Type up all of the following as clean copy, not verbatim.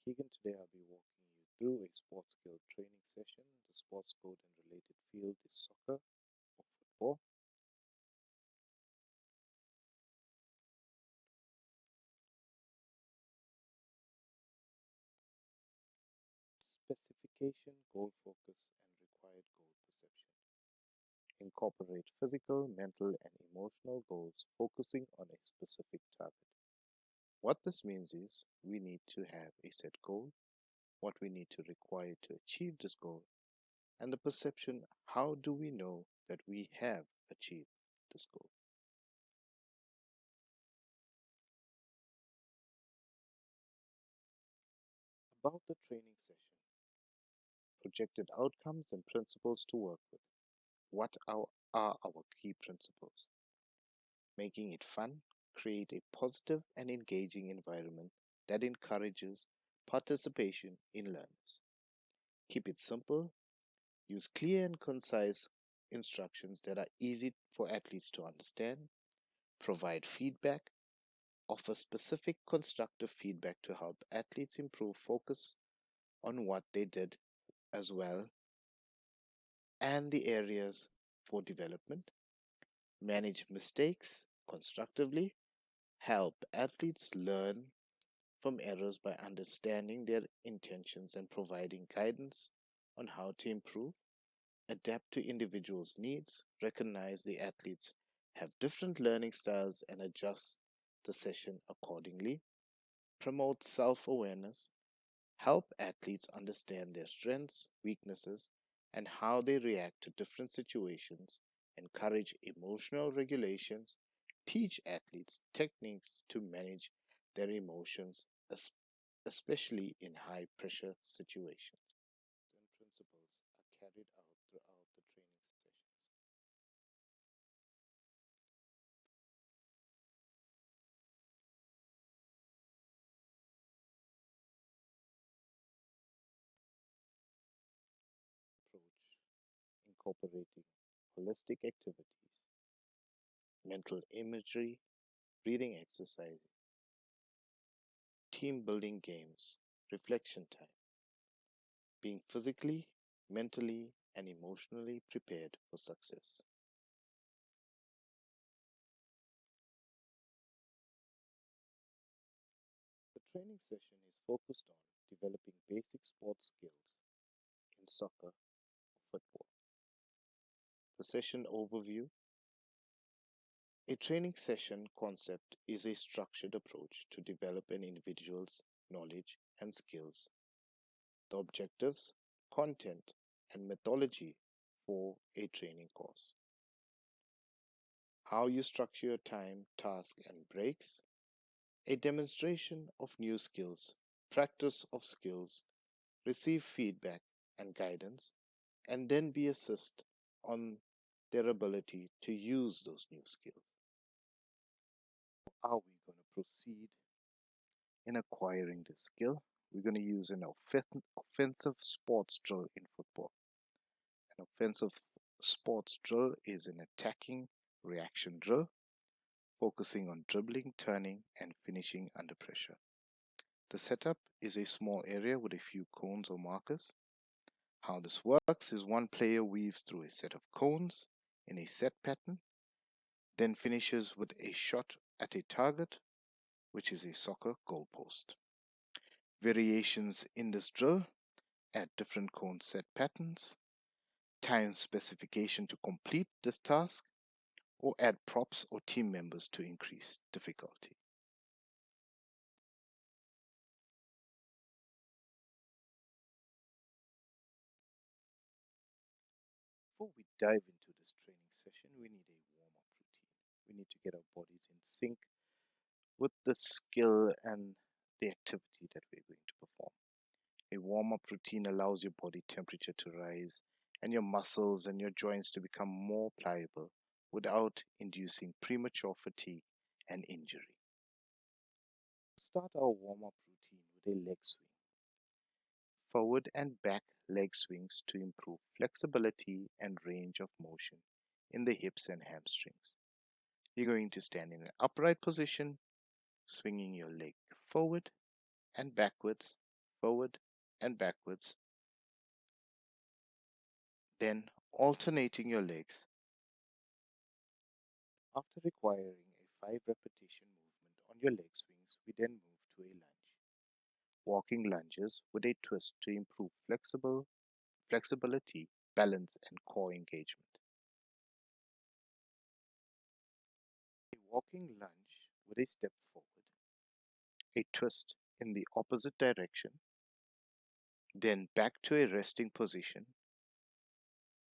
Keegan. Today I'll be walking you through a sports skill training session. The sports code and related field is soccer or football. Specification, goal focus, and required goal perception. Incorporate physical, mental, and emotional goals focusing on a specific target. What this means is we need to have a set goal, what we need to require to achieve this goal, and the perception, how do we know that we have achieved this goal. About the training session, projected outcomes and principles to work with. Are our key principles? Making it fun, create a positive and engaging environment that encourages participation in learners. Keep it simple, use clear and concise instructions that are easy for athletes to understand, provide feedback, offer specific constructive feedback to help athletes improve focus on what they did as well and the areas for development, manage mistakes constructively, help athletes learn from errors by understanding their intentions and providing guidance on how to improve, adapt to individuals' needs, recognize the athletes have different learning styles and adjust the session accordingly, promote self awareness, help athletes understand their strengths, weaknesses, and how they react to different situations, encourage emotional regulations, teach athletes techniques to manage their emotions, especially in high pressure situations. And principles are carried out throughout the training sessions. Approach incorporating holistic activities, mental imagery, breathing exercise, team building games, reflection time, being physically, mentally, and emotionally prepared for success. The training session is focused on developing basic sports skills in soccer or football. The session overview. A training session concept is a structured approach to develop an individual's knowledge and skills. The objectives, content, and methodology for a training course. How you structure your time, task, and breaks. A demonstration of new skills, practice of skills, receive feedback and guidance, and then be assessed on their ability to use those new skills. How are we going to proceed in acquiring this skill? We're going to use an offensive sports drill in football. An offensive sports drill is an attacking reaction drill, focusing on dribbling, turning, and finishing under pressure. The setup is a small area with a few cones or markers. How this works is one player weaves through a set of cones in a set pattern, then finishes with a shot at a target, which is a soccer goalpost. Variations in this drill add different cone set patterns, time specification to complete this task, or add props or team members to increase difficulty. Before we dive into this training session, we need a warm up routine. We need to get our bodies in sync with the skill and the activity that we're going to perform. A warm up routine allows your body temperature to rise and your muscles and your joints to become more pliable without inducing premature fatigue and injury. Start our warm up routine with a leg swing. Forward and back leg swings to improve flexibility and range of motion in the hips and hamstrings. You're going to stand in an upright position, swinging your leg forward and backwards forward and backwards, then alternating your legs. After requiring a 5 repetition movement on your leg swings, we then move to a lunge. Walking lunges with a twist to improve flexibility, balance, and core engagement. A walking lunge with a step forward, a twist in the opposite direction, then back to a resting position,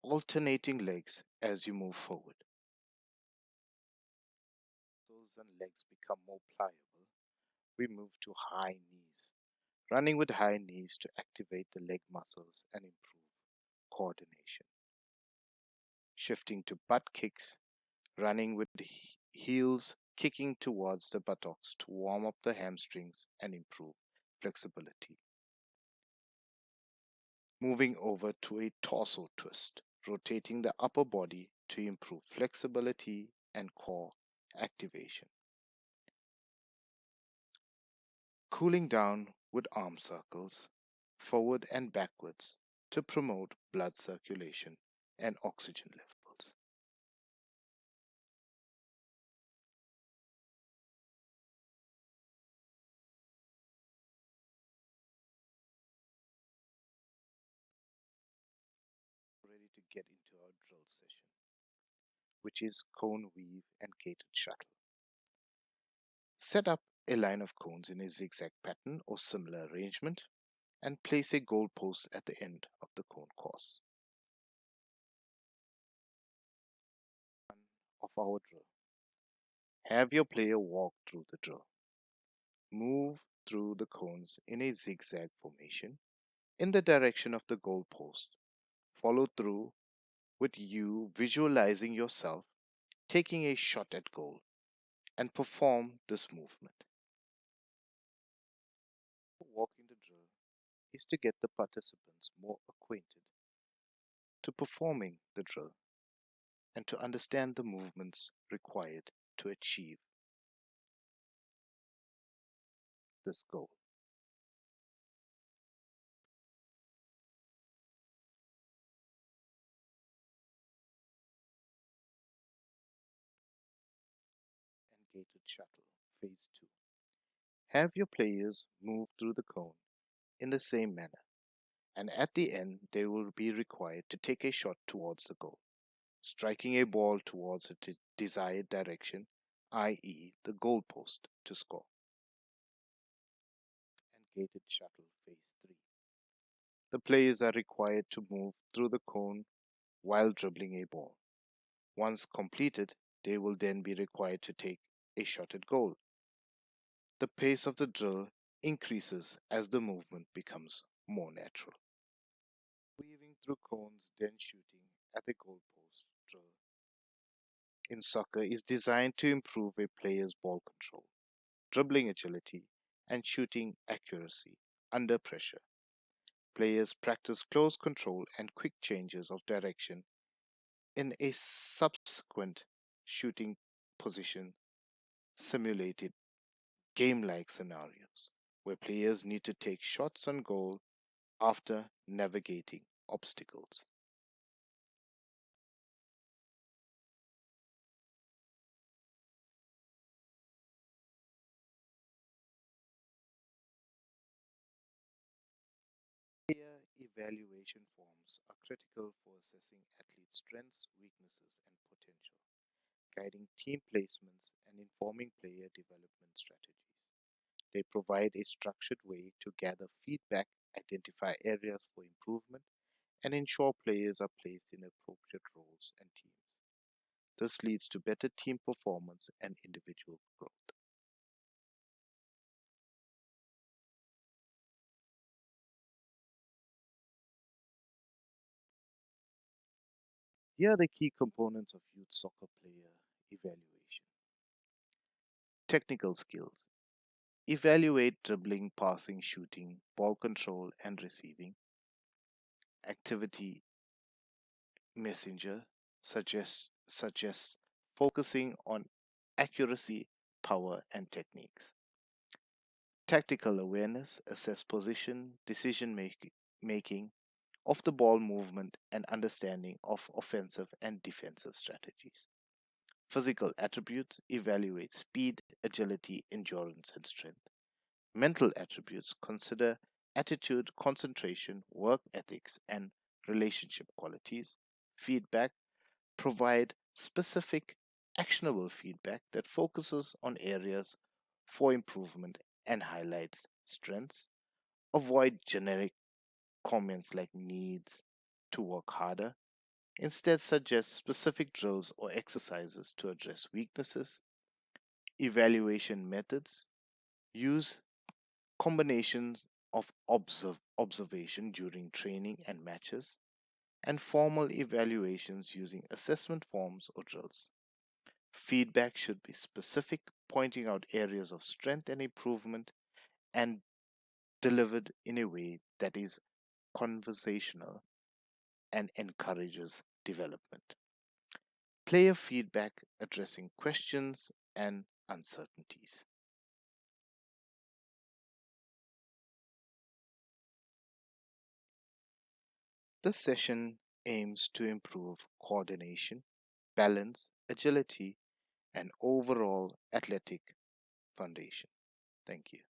alternating legs as you move forward. Those and legs become more pliable. We move to high knees, running with high knees to activate the leg muscles and improve coordination. Shifting to butt kicks, running with the heels kicking towards the buttocks to warm up the hamstrings and improve flexibility. Moving over to a torso twist, rotating the upper body to improve flexibility and core activation. Cooling down with arm circles, forward and backwards to promote blood circulation and oxygen levels. Ready to get into our drill session, which is cone weave and gated shuttle. Set up a line of cones in a zigzag pattern or similar arrangement and place a goal post at the end of the cone course. Of our drill. Have your player walk through the drill. Move through the cones in a zigzag formation in the direction of the goal post. Follow through with you visualizing yourself taking a shot at goal and perform this movement. Walking the drill is to get the participants more acquainted to performing the drill and to understand the movements required to achieve this goal. And gated shuttle, phase 2. Have your players move through the cone in the same manner, and at the end they will be required to take a shot towards the goal, striking a ball towards a desired direction, i.e. the goal post, to score. And gated shuttle, phase 3. The players are required to move through the cone while dribbling a ball. Once completed, they will then be required to take a shot at goal. The pace of the drill increases as the movement becomes more natural. Weaving through cones, then shooting at the goalpost drill in soccer is designed to improve a player's ball control, dribbling agility, and shooting accuracy under pressure. Players practice close control and quick changes of direction in a subsequent shooting position simulated game-like scenarios where players need to take shots on goal after navigating obstacles. Player evaluation forms are critical for assessing athletes' strengths, weaknesses, and potential, guiding team placements and informing player development strategies. They provide a structured way to gather feedback, identify areas for improvement, and ensure players are placed in appropriate roles and teams. This leads to better team performance and individual growth. Here are the key components of youth soccer player evaluation. Technical skills. Evaluate dribbling, passing, shooting, ball control, and receiving. Activity messenger suggests focusing on accuracy, power, and techniques. Tactical awareness, assess position, making of the ball movement, and understanding of offensive and defensive strategies. Physical attributes evaluate speed, agility, endurance, and strength. Mental attributes consider attitude, concentration, work ethics, and relationship qualities. Feedback provide specific, actionable feedback that focuses on areas for improvement and highlights strengths. Avoid generic comments like needs to work harder. Instead, suggest specific drills or exercises to address weaknesses. Evaluation methods use combinations of observation during training and matches, and formal evaluations using assessment forms or drills. Feedback should be specific, pointing out areas of strength and improvement, and delivered in a way that is conversational and encourages development. Player feedback addressing questions and uncertainties. This session aims to improve coordination, balance, agility, and overall athletic foundation. Thank you.